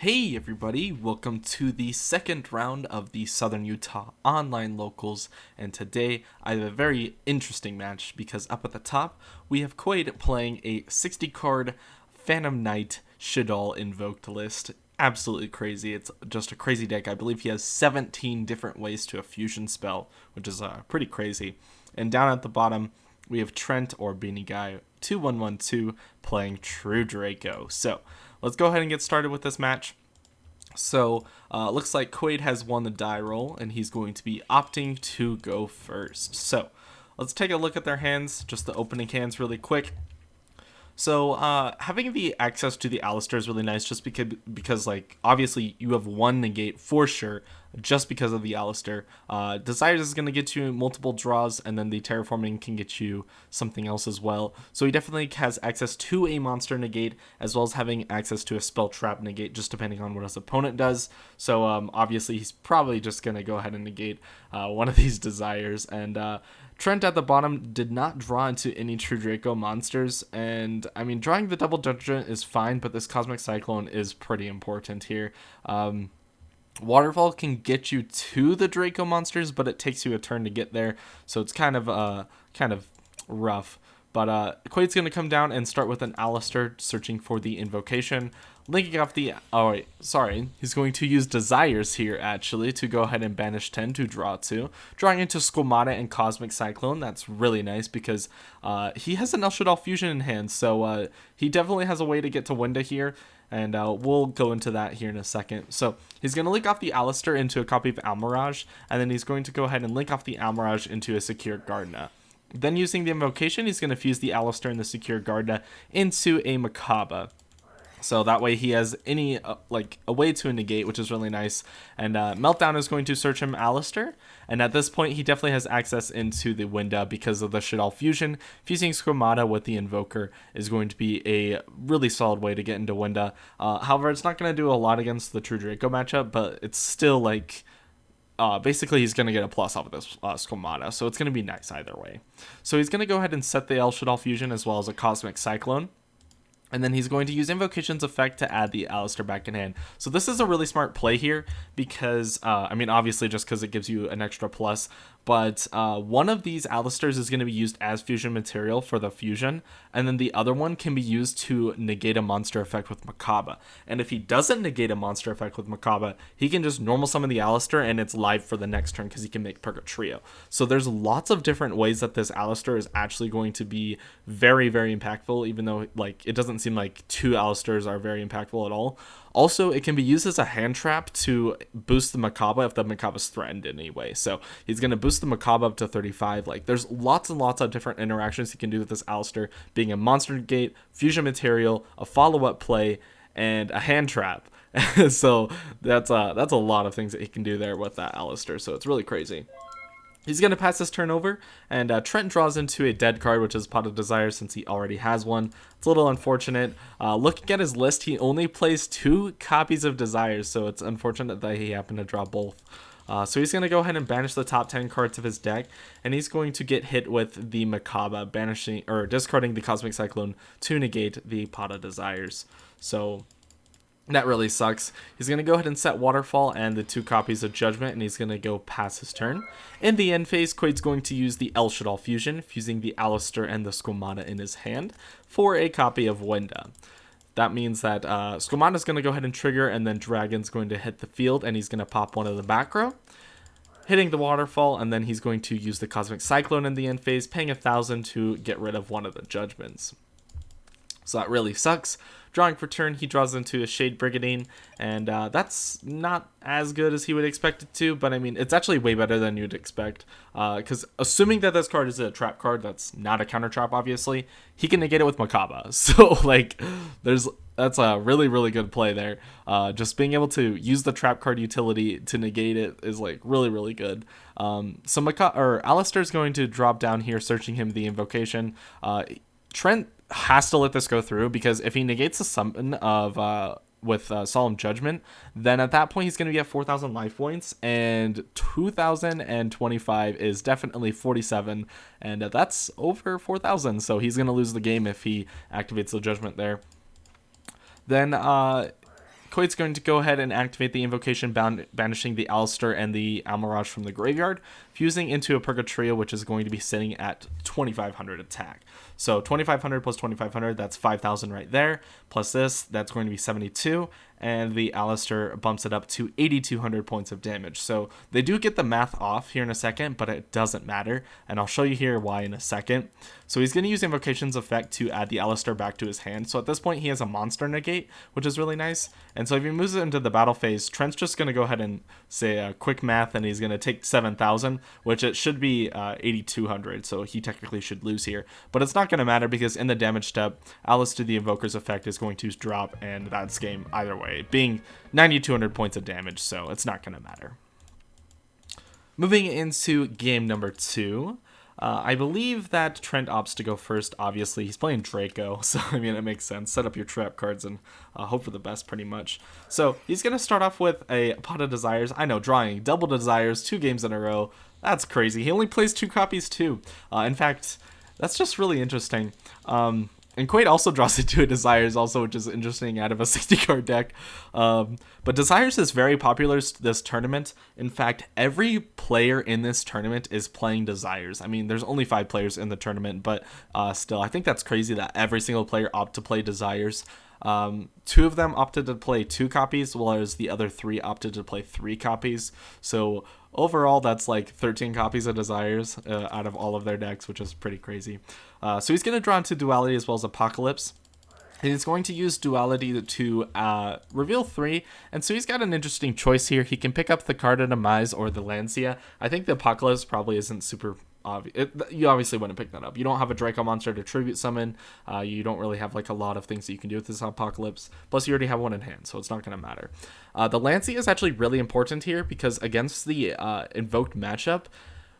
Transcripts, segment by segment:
Hey everybody, welcome to the second round of the Southern Utah Online Locals, and today I have a very interesting match because up at the top we have Quaid playing a 60 card Phantom Knight Shaddoll Invoked list. Absolutely crazy. It's just a crazy deck. I believe he has 17 different ways to a fusion spell, which is pretty crazy. And down at the bottom we have Trent or Beanie Guy 2112 playing True Draco. So let's go ahead and get started with this match. So looks like Quaid has won the die roll and he's going to be opting to go first. So let's take a look at their hands, just the opening hands really quick. So having the access to the Alistair is really nice just because like obviously you have one negate for sure just because of the Alistair. Desires is going to get you multiple draws, and then the Terraforming can get you something else as well. So he definitely has access to a monster negate as well as having access to a spell trap negate just depending on what his opponent does. So obviously he's probably just going to go ahead and negate one of these Desires. And Trent at the bottom did not draw into any True Draco monsters, and I mean drawing the double judgment is fine, but this Cosmic Cyclone is pretty important here. Waterfall can get you to the Draco monsters, but it takes you a turn to get there, so it's kind of rough. But Quaid's going to come down and start with an Alistair, searching for the invocation, linking off the... Oh, wait, sorry. He's going to use Desires here, actually, to go ahead and banish 10 to draw 2. Drawing into Squamata and Cosmic Cyclone, that's really nice because he has an El Shaddoll Fusion in hand, so he definitely has a way to get to Winda here, and we'll go into that here in a second. So he's going to link off the Alistair into a copy of Almirage, and then he's going to go ahead and link off the Almirage into a Secure Gardna. Then using the invocation, he's going to fuse the Alistair and the Secure Gardna into a Macabre. So that way he has any, a way to negate, which is really nice. And Meltdown is going to search him Alistair. And at this point, he definitely has access into the Winda because of the Shaddoll Fusion. Fusing Squamata with the Invoker is going to be a really solid way to get into Winda. However, it's not going to do a lot against the True Draco matchup, but it's still like... basically he's going to get a plus off of this Squamata, so it's going to be nice either way. So he's going to go ahead and set the El Shaddoll Fusion as well as a Cosmic Cyclone. And then he's going to use Invocation's effect to add the Alistair back in hand. So this is a really smart play here because, I mean, obviously just because it gives you an extra plus, but one of these Alistairs is going to be used as fusion material for the fusion, and then the other one can be used to negate a monster effect with Macabre. And if he doesn't negate a monster effect with Macabre, he can just normal summon the Alistair and it's live for the next turn because he can make Purgatrio. So there's lots of different ways that this Alistair is actually going to be very, very impactful, even though like it doesn't seem like two Alistairs are very impactful at all. Also, it can be used as a hand trap to boost the Macabre if the Macabre is threatened in any way. So he's going to boost the Macabre up to 35. Like, there's lots and lots of different interactions he can do with this Alistair, being a monster gate, fusion material, a follow-up play, and a hand trap. So that's a lot of things that he can do there with that Alistair. So it's really crazy. He's going to pass this turn over, and Trent draws into a dead card, which is Pot of Desire, since he already has one. It's a little unfortunate. Looking at his list, he only plays 2 copies of Desires, so it's unfortunate that he happened to draw both. So he's going to go ahead and banish the top 10 cards of his deck, and he's going to get hit with the Macabre, banishing or discarding the Cosmic Cyclone to negate the Pot of Desires. So... that really sucks. He's going to go ahead and set Waterfall and the 2 copies of Judgment, and he's going to go pass his turn. In the end phase, Quaid's going to use the El Shaddoll Fusion, fusing the Alistair and the Squamata in his hand for a copy of Winda. That means that Squamata's going to go ahead and trigger, and then Dragon's going to hit the field, and he's going to pop one of the back row, hitting the Waterfall, and then he's going to use the Cosmic Cyclone in the end phase, paying 1,000 to get rid of one of the Judgments. So that really sucks. Drawing for turn, he draws into a Shade Brigadine, and that's not as good as he would expect it to, but I mean, it's actually way better than you'd expect, because assuming that this card is a trap card that's not a counter trap, obviously, he can negate it with Macabre. So, like, that's a really, really good play there. Just being able to use the trap card utility to negate it is, like, really, really good. So Alistair's going to drop down here, searching him the invocation. Trent has to let this go through because if he negates the summon of with Solemn Judgment, then at that point he's going to be at 4,000 life points, and 2,025 is definitely 47, and that's over 4,000, so he's going to lose the game if he activates the Judgment there. Then Koid's going to go ahead and activate the invocation, banishing the Alistair and the Almirage from the graveyard, fusing into a Purgatrio, which is going to be sitting at 2,500 attack. So 2,500 plus 2,500, that's 5,000 right there. Plus this, that's going to be 72. And the Alistair bumps it up to 8,200 points of damage. So they do get the math off here in a second, but it doesn't matter. And I'll show you here why in a second. So he's going to use Invocation's effect to add the Alistair back to his hand. So at this point, he has a monster negate, which is really nice. And so if he moves it into the battle phase, Trent's just going to go ahead and say a quick math, and he's going to take 7,000, which it should be 8,200. So he technically should lose here. But it's not going to matter because in the damage step, Alistair the Invoker's effect is going to drop, and that's game either way, being 9,200 points of damage, so it's not going to matter. Moving into game number 2, I believe that Trent opts to go first. Obviously, he's playing Draco, so I mean, it makes sense. Set up your trap cards and hope for the best, pretty much. So he's going to start off with a Pot of Desires. I know, drawing double Desires 2 games in a row. That's crazy. He only plays 2 copies too. In fact, that's just really interesting. And Quaid also draws into a Desires also, which is interesting out of a 60-card deck. But Desires is very popular this tournament. In fact, every player in this tournament is playing Desires. I mean, there's only 5 players in the tournament, but still, I think that's crazy that every single player opted to play Desires. 2 of them opted to play 2 copies, whereas the other 3 opted to play 3 copies. So overall, that's like 13 copies of Desires out of all of their decks, which is pretty crazy. So he's going to draw into Duality as well as Apocalypse. And he's going to use Duality to reveal 3. And so he's got an interesting choice here. He can pick up the Card of Demise or the Lancia. I think the Apocalypse probably isn't super obvious. You obviously wouldn't pick that up. You don't have a Draco monster to tribute summon. You don't really have like a lot of things that you can do with this Apocalypse. Plus you already have one in hand, so it's not going to matter. The Lancia is actually really important here because against the Invoked matchup,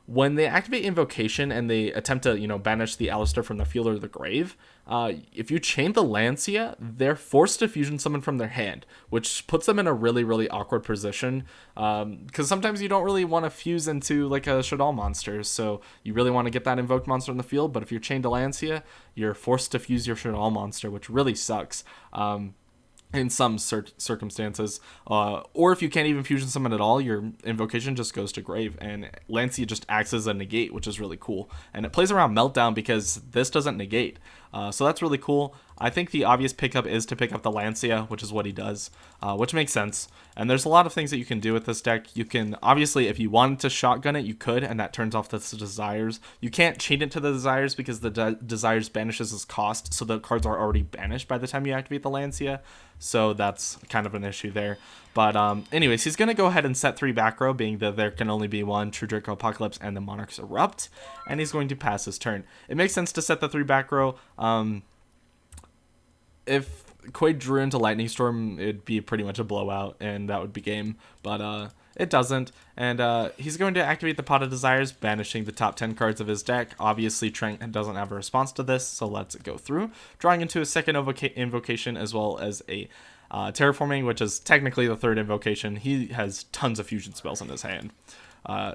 when they activate Invocation and they attempt to, banish the Alistair from the field or the grave, if you chain the Lancia, they're forced to fusion summon from their hand, which puts them in a really, really awkward position. Because sometimes you don't really want to fuse into like a Shaddoll monster, so you really want to get that invoked monster in the field. But if you're chained to Lancia, you're forced to fuse your Shaddoll monster, which really sucks. In some circumstances, or if you can't even fusion summon at all, your Invocation just goes to grave, and Lancia just acts as a negate, which is really cool. And it plays around Meltdown because this doesn't negate, so that's really cool. I think the obvious pickup is to pick up the Lancia, which is what he does, which makes sense. And there's a lot of things that you can do with this deck. You can, obviously, if you wanted to shotgun it, you could, and that turns off the Desires. You can't chain it to the Desires because the Desires banishes its cost, so the cards are already banished by the time you activate the Lancia. So that's kind of an issue there. But anyways, he's going to go ahead and set 3 back row, being that there can only be 1 True Draco Apocalypse and the Monarchs Erupt. And he's going to pass his turn. It makes sense to set the 3 back row. If Quaid drew into Lightning Storm, it'd be pretty much a blowout, and that would be game. But it doesn't. And he's going to activate the Pot of Desires, banishing the top 10 cards of his deck. Obviously, Trent doesn't have a response to this, so let's go through. Drawing into a second Invocation as well as a Terraforming, which is technically the 3rd Invocation. He has tons of fusion spells in his hand.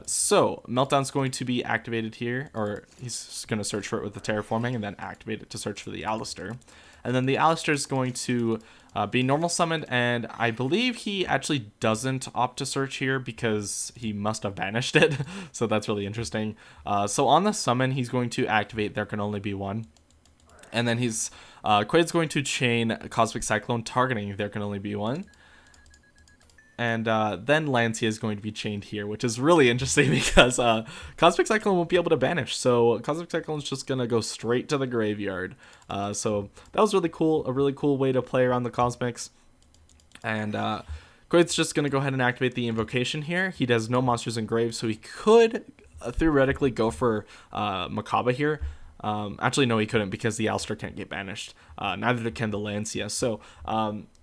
So Meltdown's going to be activated here, or he's going to search for it with the Terraforming and then activate it to search for the Alistair. And then the Alistair is going to be normal summoned, and I believe he actually doesn't opt to search here because he must have banished it. So that's really interesting. So on the summon, he's going to activate There Can Only Be One. And then Quaid's going to chain Cosmic Cyclone targeting There Can Only Be One. And then Lancia is going to be chained here, which is really interesting because Cosmic Cyclone won't be able to banish. So Cosmic Cyclone is just going to go straight to the graveyard. So that was really cool, a really cool way to play around the Cosmics. And Quaid's just going to go ahead and activate the Invocation here. He does no monsters in grave, so he could theoretically go for Makaba here. Actually, no, he couldn't because the Alistair can't get banished. Neither can the Lancia. So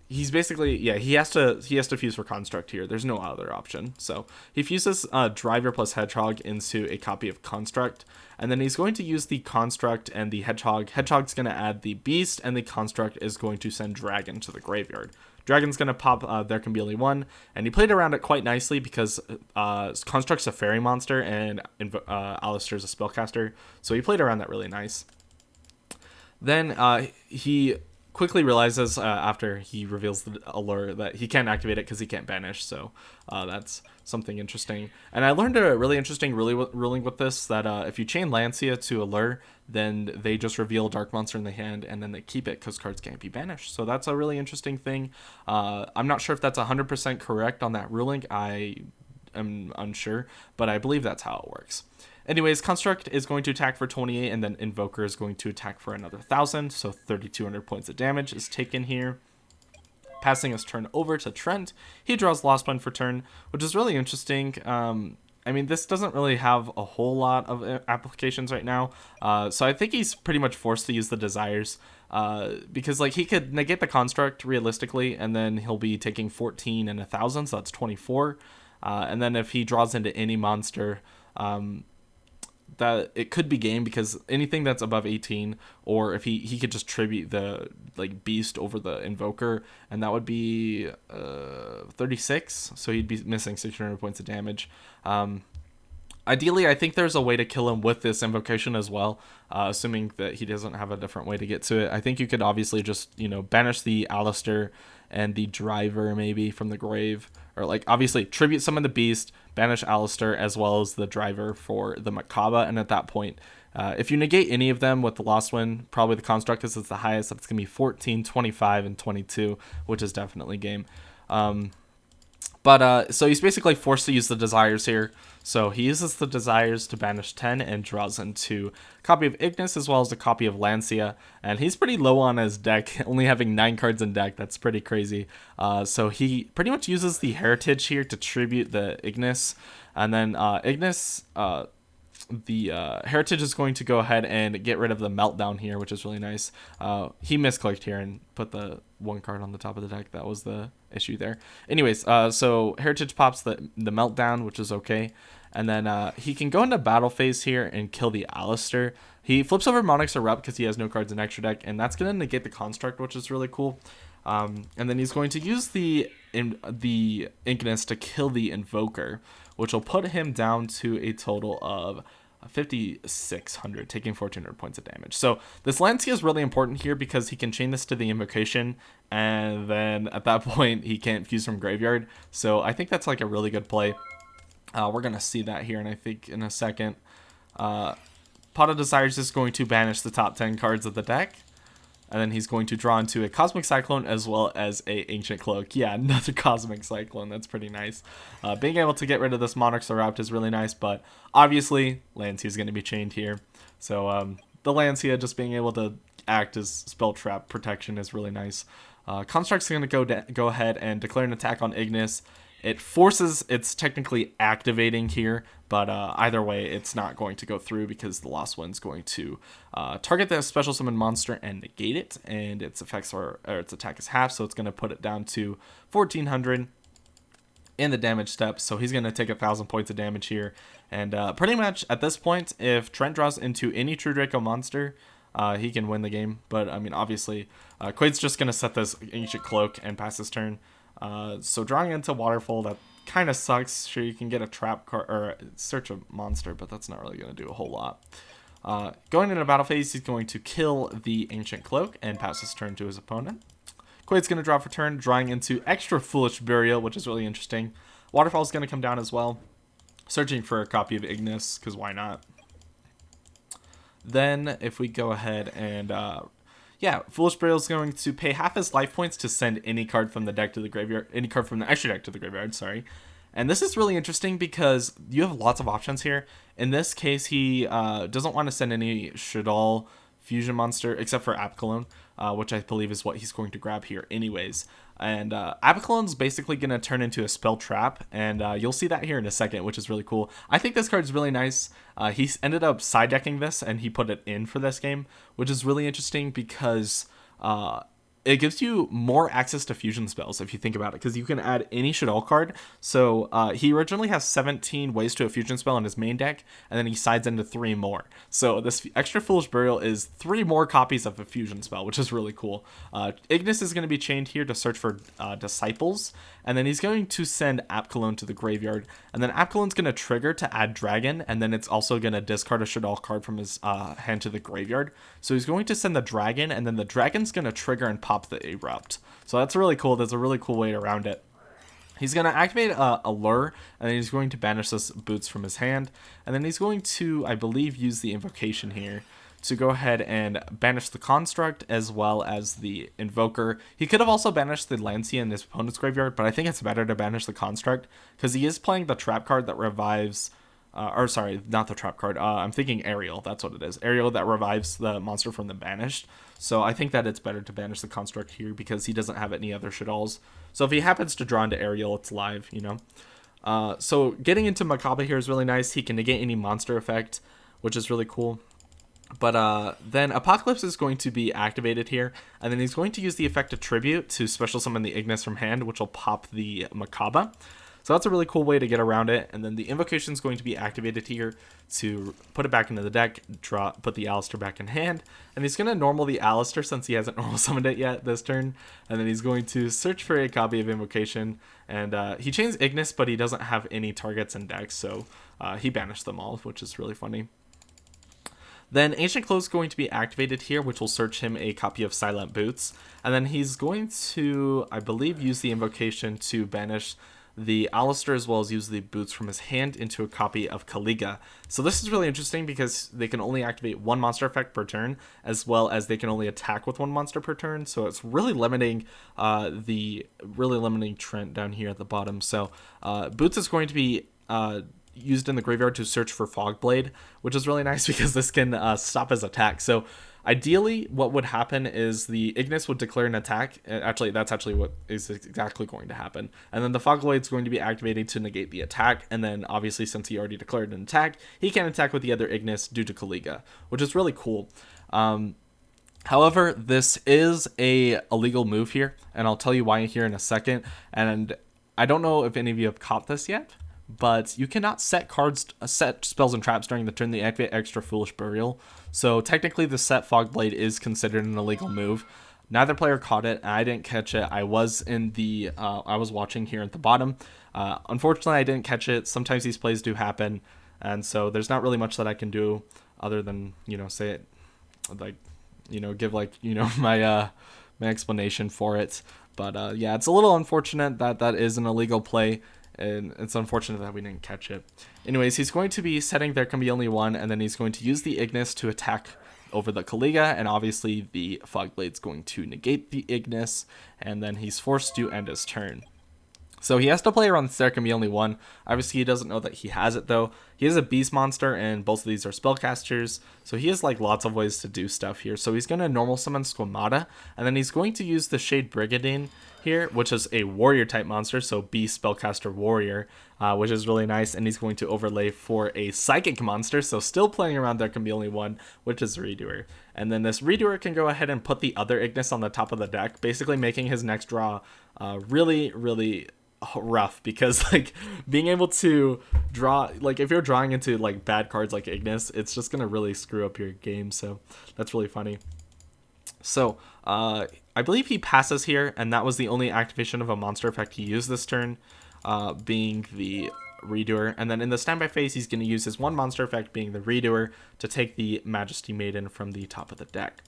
he's basically, he has to fuse for Construct here. There's no other option. So he fuses Driver plus Hedgehog into a copy of Construct, and then he's going to use the Construct and the Hedgehog. Hedgehog's going to add the Beast, and the Construct is going to send Dragon to the graveyard. Dragon's going to pop There Can Be Only One, and he played around it quite nicely because Construct's a fairy monster and Alistair's a spellcaster, so he played around that really nice. Then he quickly realizes after he reveals the allure that he can't activate it because he can't banish. So that's something interesting. And I learned a really interesting ruling with this, that if you chain Lancia to allure, then they just reveal Dark Monster in the hand and then they keep it because cards can't be banished. So that's a really interesting thing. I'm not sure if that's 100% correct on that ruling. I am unsure, but I believe that's how it works. Anyways, Construct is going to attack for 28, and then Invoker is going to attack for another 1,000, so 3,200 points of damage is taken here. Passing his turn over to Trent, he draws Lost One for turn, which is really interesting. I mean, this doesn't really have a whole lot of applications right now, so I think he's pretty much forced to use the Desires, because like he could negate the Construct realistically, and then he'll be taking 14 and 1,000, so that's 24. And then if he draws into any monster, that it could be game, because anything that's above 18, or if he could just tribute the like beast over the Invoker, and that would be 36, so he'd be missing 600 points of damage. Ideally, I think there's a way to kill him with this invocation as well, assuming that he doesn't have a different way to get to it. I think you could obviously just, banish the Alistair and the Driver maybe from the grave, or like obviously tribute summon the beast, banish Alistair as well as the Driver for the Macabre, and at that point, if you negate any of them with the Lost One, probably the Construct is the highest. That's going to be 14, 25, and 22, which is definitely game. So he's basically forced to use the Desires here. So he uses the Desires to banish 10 and draws into a copy of Ignis as well as a copy of Lancia. And he's pretty low on his deck, only having 9 cards in deck. That's pretty crazy. So he pretty much uses the Heritage here to tribute the Ignis. And then Ignis, the Heritage is going to go ahead and get rid of the Meltdown here, which is really nice. He misclicked here and put the 1 card on the top of the deck. That was the issue there. Anyways, so Heritage pops the Meltdown, which is okay. And then he can go into battle phase here and kill the Alistair. He flips over Monarch's Erupt because he has no cards in extra deck, and that's going to negate the Construct, which is really cool. And then he's going to use the Ignis to kill the Invoker, which will put him down to a total of 5,600, taking 1,400 points of damage. So this Lancia is really important here because he can chain this to the Invocation, and then at that point he can't fuse from Graveyard. So I think that's like a really good play. We're going to see that here, and I think in a second. Pot of Desires is going to banish the top 10 cards of the deck. And then he's going to draw into a Cosmic Cyclone as well as a Ancient Cloak. Yeah, another Cosmic Cyclone. That's pretty nice. Being able to get rid of this Monarch's Erupt is really nice, but obviously Lancia is going to be chained here. So the Lancia just being able to act as spell trap protection is really nice. Construct's going to go ahead and declare an attack on Ignis. It forces its technically activating here, but either way, it's not going to go through because the Lost One's going to target the special summon monster and negate it, and its effects or its attack is half, so it's going to put it down to 1,400 in the damage step. So he's going to take 1,000 points of damage here, and pretty much at this point, if Trent draws into any True Draco monster, he can win the game. But I mean, obviously, Quaid's just going to set this Ancient Cloak and pass his turn. So drawing into Waterfall, that kind of sucks. Sure, you can get a trap card or search a monster, but that's not really going to do a whole lot. Going into battle phase, he's going to kill the Ancient Cloak and pass his turn to his opponent. Quaid's going to draw for turn, drawing into extra Foolish Burial, which is really interesting. Waterfall's going to come down as well, searching for a copy of Ignis, because why not? Then, if we go ahead and Foolish Burial is going to pay half his life points to send any card from the deck to the graveyard, any card from the extra deck to the graveyard, sorry. And this is really interesting because you have lots of options here. In this case, he doesn't want to send any Shaddoll fusion monster except for Apicalone, which I believe is what he's going to grab here anyways. And Apicalone's basically going to turn into a spell trap, and you'll see that here in a second, which is really cool. I think this card's really nice. He ended up side decking this, and he put it in for this game, which is really interesting because it gives you more access to fusion spells if you think about it, because you can add any Shaddoll card. So he originally has 17 ways to a fusion spell in his main deck, and then he sides into 3 more. So this extra Foolish Burial is 3 more copies of a fusion spell, which is really cool. Ignis is going to be chained here to search for Disciples, and then he's going to send App Cologne to the graveyard, and then App Cologne's going to trigger to add Dragon, and then it's also going to discard a Shaddoll card from his hand to the graveyard. So he's going to send the Dragon, and then the Dragon's going to trigger and pop the Erupt. So that's really cool. That's a really cool way around it. He's going to activate a Lure, and then he's going to banish this Boots from his hand. And then he's going to, I believe, use the Invocation here to go ahead and banish the Construct as well as the Invoker. He could have also banished the Lancia in his opponent's graveyard, but I think it's better to banish the Construct because he is playing the trap card that revives... or sorry, not the trap card. I'm thinking Aerial. That's what it is. Aerial that revives the monster from the banished. So I think that it's better to banish the Construct here because he doesn't have any other Shaddolls. So if he happens to draw into Aerial, it's live, you know. So getting into Macabre here is really nice. He can negate any monster effect, which is really cool. But then Apocalypse is going to be activated here, and then he's going to use the effect of Tribute to special summon the Ignis from hand, which will pop the Macabre. So that's a really cool way to get around it. And then the Invocation is going to be activated here to put it back into the deck, put the Alistair back in hand. And he's going to normal the Alistair since he hasn't normal summoned it yet this turn. And then he's going to search for a copy of Invocation. And he chains Ignis, but he doesn't have any targets in deck, so he banished them all, which is really funny. Then Ancient Clothes is going to be activated here, which will search him a copy of Silent Boots. And then he's going to, I believe, use the Invocation to banish the Alistair as well as use the Boots from his hand into a copy of Caliga. So this is really interesting because they can only activate one monster effect per turn, as well as they can only attack with one monster per turn. So it's really limiting Trent down here at the bottom. So Boots is going to be used in the graveyard to search for Fogblade, which is really nice because this can stop his attack. So ideally, what would happen is the Ignis would declare an attack. Actually, that's actually what is exactly going to happen. And then the Fogblade is going to be activated to negate the attack. And then, obviously, since he already declared an attack, he can attack with the other Ignis due to Caliga, which is really cool. However, this is a illegal move here, and I'll tell you why here in a second. And I don't know if any of you have caught this yet, but you cannot set spells and traps during the turn that activate extra Foolish Burial. So technically the set Fogblade is considered an illegal move. Neither player caught it, and I didn't catch it. I was I was watching here at the bottom. Unfortunately, I didn't catch it. Sometimes these plays do happen, and so there's not really much that I can do other than, say it, like, give my my explanation for it. But yeah, it's a little unfortunate that that is an illegal play. And it's unfortunate that we didn't catch it. Anyways, he's going to be setting There Can Be Only One, and then he's going to use the Ignis to attack over the Caliga, and obviously the Fogblade's going to negate the Ignis, and then he's forced to end his turn. So he has to play around There Can Be Only One. Obviously, he doesn't know that he has it, though. He is a beast monster, and both of these are spellcasters, so he has lots of ways to do stuff here. So he's going to normal summon Squamata, and then he's going to use the Shade Brigandine here, which is a warrior type monster, so beast spellcaster warrior, which is really nice. And he's going to overlay for a psychic monster, so still playing around There Can Be Only One, which is Redoer. And then this Redoer can go ahead and put the other Ignis on the top of the deck, basically making his next draw really, really rough, because being able to draw, if you're drawing into bad cards like Ignis, it's just gonna really screw up your game. So that's really funny. So I believe he passes here, and that was the only activation of a monster effect he used this turn, being the Redoer. And then in the standby phase, he's going to use his one monster effect, being the Redoer, to take the Majesty Maiden from the top of the deck.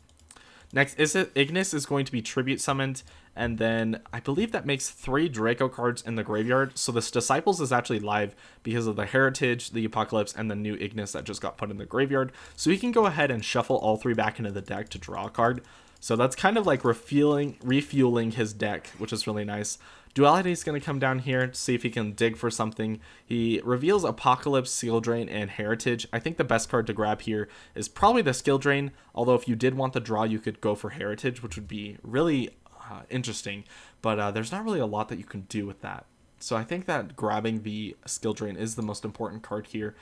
Next, Ignis is going to be tribute summoned, and then I believe that makes 3 Draco cards in the graveyard. So this Disciples is actually live because of the Heritage, the Apocalypse, and the new Ignis that just got put in the graveyard. So he can go ahead and shuffle all 3 back into the deck to draw a card. So that's kind of refueling his deck, which is really nice. Duality is going to come down here to see if he can dig for something. He reveals Apocalypse, Seal Drain, and Heritage. I think the best card to grab here is probably the Skill Drain, although if you did want the draw, you could go for Heritage, which would be really interesting. But there's not really a lot that you can do with that. So I think that grabbing the Skill Drain is the most important card here.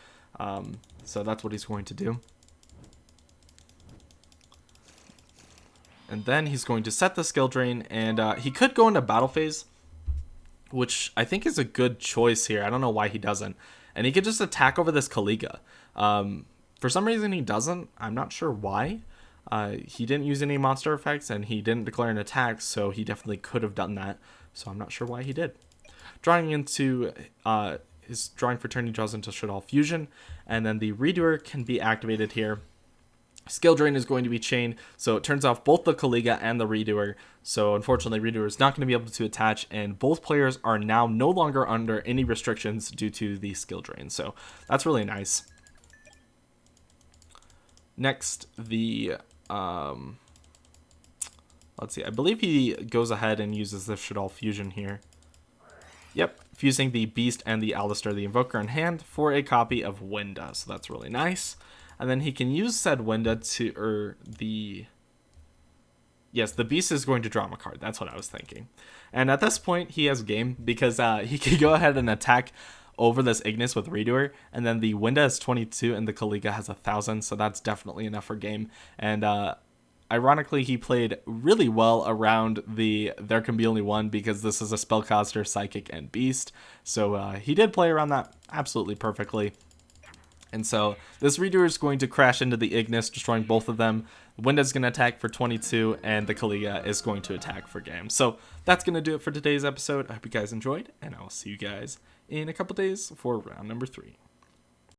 So that's what he's going to do. And then he's going to set the Skill Drain, and he could go into Battle Phase, which I think is a good choice here. I don't know why he doesn't. And he could just attack over this Caliga. For some reason he doesn't. I'm not sure why. He didn't use any monster effects, and he didn't declare an attack, so he definitely could have done that. So I'm not sure why he did. his drawing for turn, he draws into Shaddoll Fusion, and then the Redoer can be activated here. Skill Drain is going to be chained, so it turns off both the Caliga and the Redoer. So unfortunately, Redoer is not going to be able to attach, and both players are now no longer under any restrictions due to the Skill Drain. So that's really nice. Next, the let's see. I believe he goes ahead and uses the Shaddoll Fusion here. Yep, fusing the Beast and the Alistair the Invoker in hand for a copy of Winda. So that's really nice. And then he can use said Winda the Beast is going to draw him a card. That's what I was thinking. And at this point, he has game because he can go ahead and attack over this Ignis with Redoer. And then the Winda is 22 and the Caliga has 1,000. So that's definitely enough for game. And ironically, he played really well around the There Can Be Only One because this is a Spellcaster, Psychic, and Beast. So he did play around that absolutely perfectly. And so this Redoer is going to crash into the Ignis, destroying both of them. Winda's going to attack for 22, and the Caliga is going to attack for game. So that's going to do it for today's episode. I hope you guys enjoyed, and I will see you guys in a couple days for round number 3.